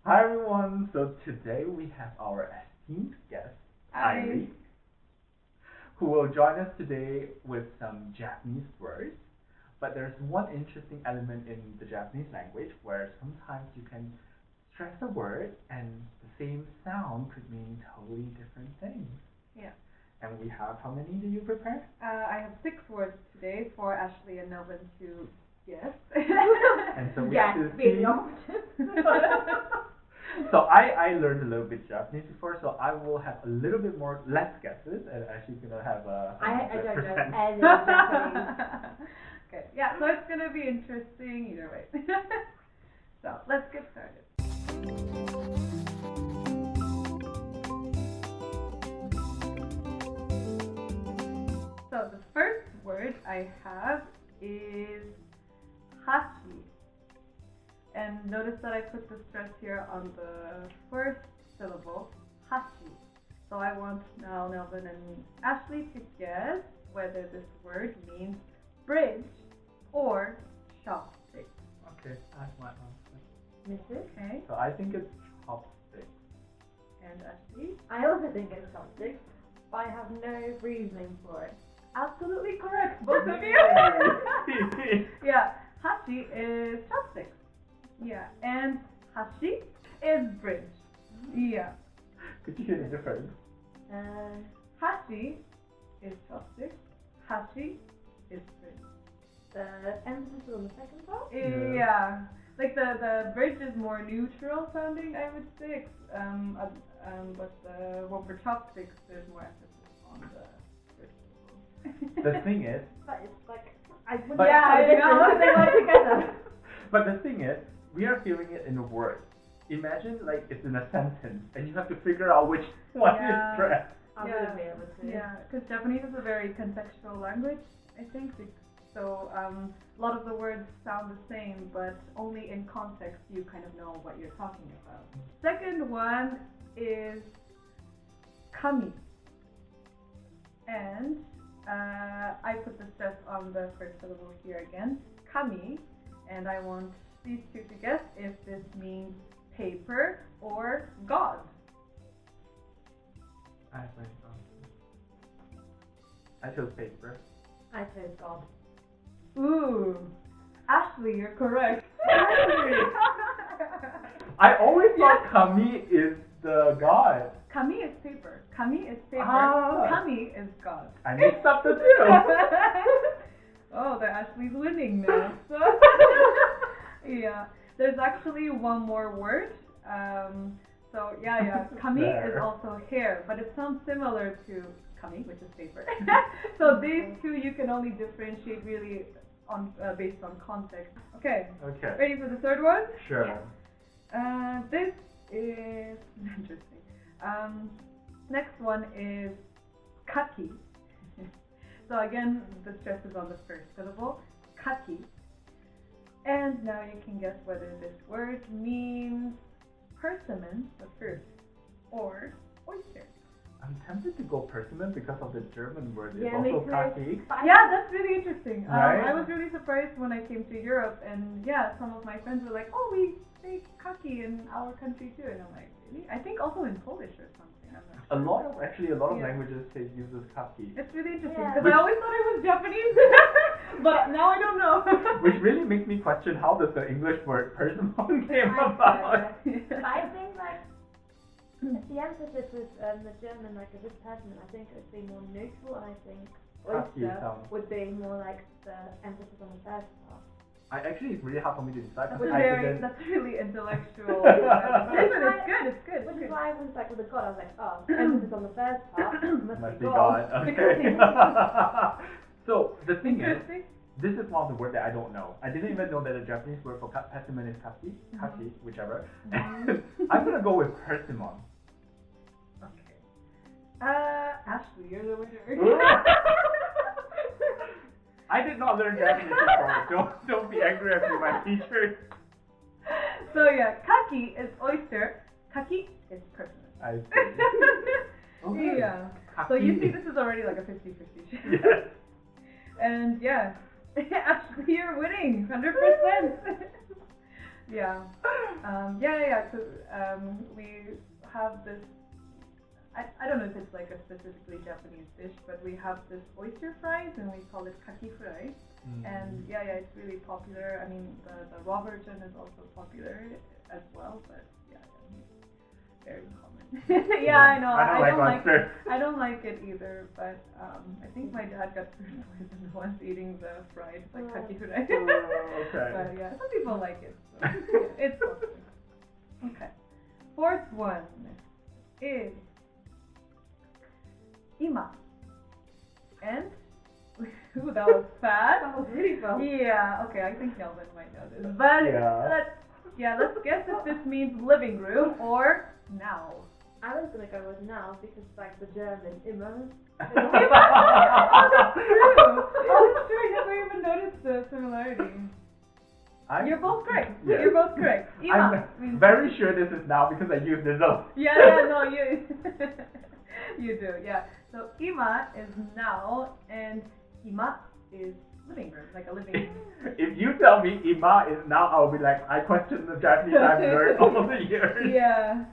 Hi everyone. So today we have our esteemed guest, Hi. Airi, who will join us today with some Japanese words. But there's one interesting element in the Japanese language where sometimes you can stress a word and the same sound could mean totally different things. Yeah. And we have, how many do you prepare? I have 6 words today for Ashley and Nelvin to guess. And so we Yes, have to being see. opposite. So I learned a little bit Japanese before, so I will have a little bit more less guesses, and Ashley's gonna have a I don't 100%. know any Japanese. Okay, yeah, so it's gonna be interesting either way. So let's get started. So the first word I have is Hashi. And notice that I put the stress here on the first syllable, Hashi. So I want now Nelvin and Ashley to guess whether this word means bridge or chopstick. Okay, that's my answer. Mrs. Okay, So I think it's chopstick. and Ashley? I also think it's chopsticks, but I have no reasoning for it. Absolutely correct, both of you. Yeah, Hashi is chopsticks. Yeah, and Hashi is bridge. Yeah, Could you hear the difference? Hashi is chopsticks. Hashi is bridge. The emphasis on the second part? Yeah. Yeah, like the bridge is more neutral sounding, I would say. But the one for chopsticks, there's more emphasis on the bridge. The thing is, But it's like, I wouldn't But- know Yeah, the I know. difference if they were together. but the thing is, we are hearing it in a word. Imagine like it's in a sentence, and you have to figure out which one Yeah. is stressed. I Yeah. wouldn't be able to. Yeah, because Japanese is a very contextual language, I think. So a lot of the words sound the same, but only in context you kind of know what you're talking about. Second one is kami. And I put the stress on the first syllable here again, kami. And I want these two to guess if this means paper or God. I have my answer. I chose paper. I chose God. Ooh, Ashley, you're correct. I always thought Yeah. kami is the god. Kami is paper. Kami is paper. Ah. Kami is God. I mixed up the two. Oh, the Ashley's winning now. So yeah, there's actually one more word. So yeah, kami is There. also hair, but it sounds similar to kami, which is paper. So these two you can only differentiate really on based on context. Okay, Okay. ready for the third one? Sure. This is interesting. Next one is Kaki. So again, the stress is on the first syllable, Kaki. And now you can guess whether this word means persimmon, the fruit, or oyster. I'm tempted to go persimmon because of the German word. It's Yeah, me also too. kaki. But Yeah, that's really interesting. Right? I was really surprised when I came to Europe, and yeah, some of my friends were like, "Oh, we say kaki in our country too," and I'm like, "Really?" I think also in Polish or something. I'm not A sure. lot of Yeah. languages say uses kaki, It's really interesting Yeah. because I always thought it was Japanese, but now I don't know. which really makes me question how does the English word persimmon came I about. But I think like the emphasis with the German, like if it's permanent, I think it would be more neutral, and I think Kaki oyster sounds. would be more like the emphasis on the first part. Actually, it's really hard for me to decide That's because I didn't. that's really intellectual. Listen, it's good. It's good. Which It's is good. why I was like with the God, I was like, oh, emphasis on the first part must Must be be God. God. Okay. So the thing is, Interesting. this is one of the words that I don't know. I didn't even know that the Japanese word for persimmon is kaki, whichever. Mhm. I'm gonna go with persimmon. Okay. Ashley, you're the winner. I did not learn Japanese before. Don't be angry at me, my teacher. So yeah, kaki is oyster. Kaki is persimmon. I see. Okay. Yeah. So you see, Kaki. this is already like a 50-50 chance. Yes. And yeah, Ashley, you're winning, 100%. Yeah. So we have this. I don't know if it's like a specifically Japanese dish, but we have this oyster fries and we call it Kaki fry. And it's really popular. I mean, the raw version is also popular as well, but very common. I know. I don't like it either, but I think my dad got food poisoning once eating the fried Kaki fry. Okay. But some people like it, so it's popular. Okay. Fourth one is ima. And ooh, that was fast. That was really fast. Yeah, okay, I think Nelvin might know this. But let's guess if this means living room or now. I was gonna go with now because like the German immer. Oh, that's true. I never even noticed the similarity. You're both correct. Yes. You're both correct. Ima I'm very sure this is now because I used this up. you you do, yeah. So ima is now and ima is living room, like a living room. If you tell me ima is now, I'll be like, I question the Japanese I've learned over the years. Yeah.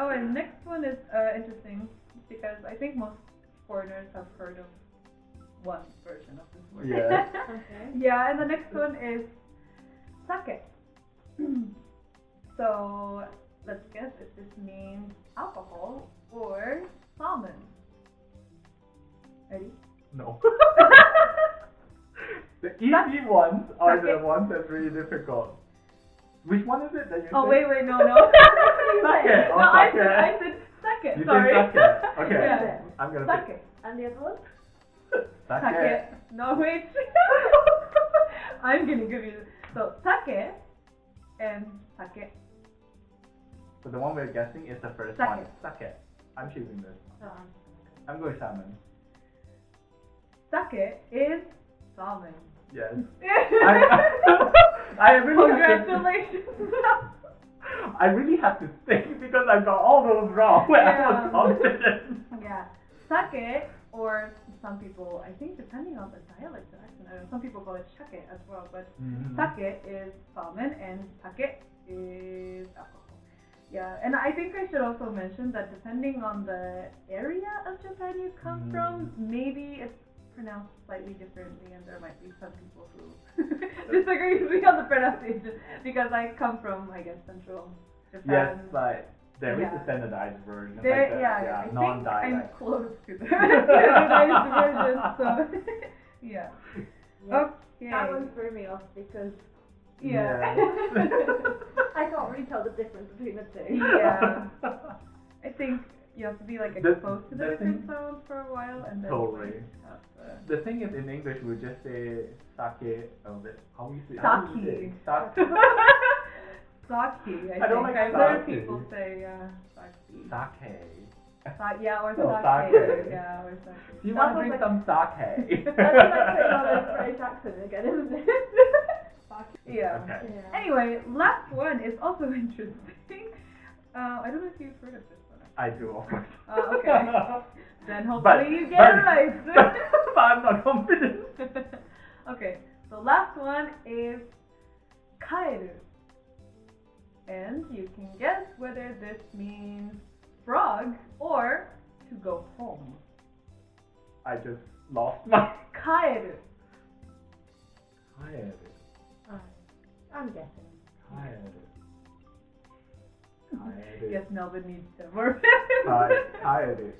And next one is interesting because I think most foreigners have heard of one version of this word. Yeah. Okay. Yeah, and the next one is sake. So let's guess if this means alcohol or salmon. Ready? No. The easy ones are the ones that's really difficult. Which one is it that you said? Wait, no. Sake. No, I said sake. You Sorry. said sake. Okay. Yeah. I'm gonna Sake. And the other one? Sake. No, wait. I'm gonna give you. So sake and sake. So the one we're guessing is the first Sake. one. Sake. I'm choosing this. No, I'm going salmon. Sake is salmon. Yes. I really Congratulations. I really have to think because I got all those wrong when I was confident. Yeah. Sake, or some people, I think depending on the dialect or accent, I don't know, some people call it shake as well, but sake is salmon and sake is alcohol. Yeah, and I think I should also mention that depending on the area of Japan you come from, maybe it's pronounced slightly differently, and there might be some people who disagree with me on the pronunciation because I come from, I guess, central Japan. Yes, but there is a standardized version. I think non-dialect. I'm close to the standardized version, so yeah. Okay. That one threw me off because Yeah. I can't really tell the difference between the two. Yeah. I think you have to be like exposed to the different sounds for a while, and then totally. The thing is, in English, we just say sake. How you say? Sake. Sake. Sake. I don't like I've heard sake. people say sake. Sake. Yeah, or No, sake. sake. Yeah, or sake. Do you want to drink some sake? That's like putting on a British accent again, isn't it? Yeah. Okay. Yeah. Anyway, last one is also interesting. I don't know if you've heard of this one. I do, of course. Okay. Then hopefully you get it right. But I'm not confident. Okay, so last one is kaeru. And you can guess whether this means frog or to go home. I just lost my... Kaeru. Kaeru. I'm guessing. Kaeru. Yes, Nelvin needs to more. Kaeru.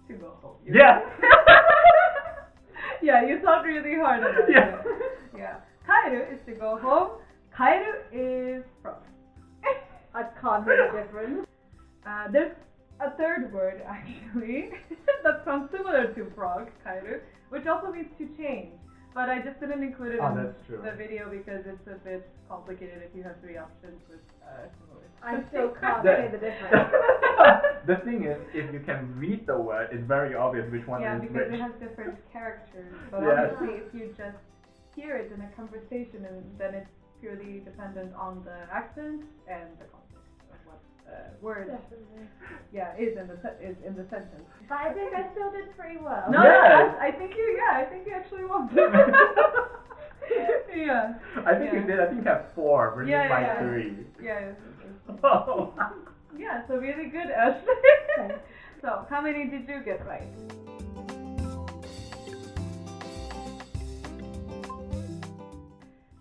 To go home. Yes! Yeah, you thought really hard about Yeah. it. Yeah. Kaeru is to go home. Kaeru is frog. I can't hear the difference. There's a third word actually that sounds similar to frog, kaeru, which also means to change. But I just didn't include it in the video because it's a bit complicated if you have three options with similar. I still can't hear the difference. The thing is, if you can read the word, it's very obvious which one Yeah, is because which. it has different characters. But Yes. obviously, if you just hear it in a conversation, and then it's purely dependent on the accent and the context. what word Definitely. is in the sentence. But I think I still did pretty well. No, Yes. I think you actually won. Yeah. I think you did. I think you have 4 versus my Yeah. 3. Yeah. Oh. Yeah, so really good, Ashley. So, how many did you get right?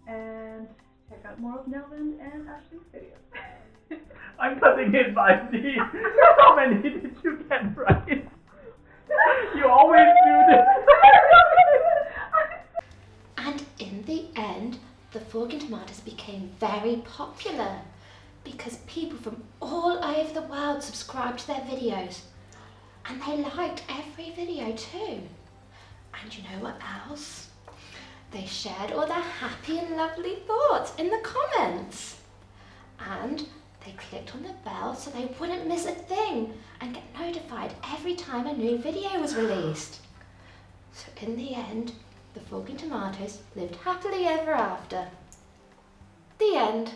And check out more of Nelvin and Ashley's videos. I'm cutting it by D. How many did you get right? You always do this. And in the end, the Fork and Tomatoes became very popular because people from all over the world subscribed to their videos. And they liked every video too. And you know what else? They shared all their happy and lovely thoughts in the comments. And they clicked on the bell so they wouldn't miss a thing and get notified every time a new video was released. So in the end, the Fork and Tomatoes lived happily ever after. The end.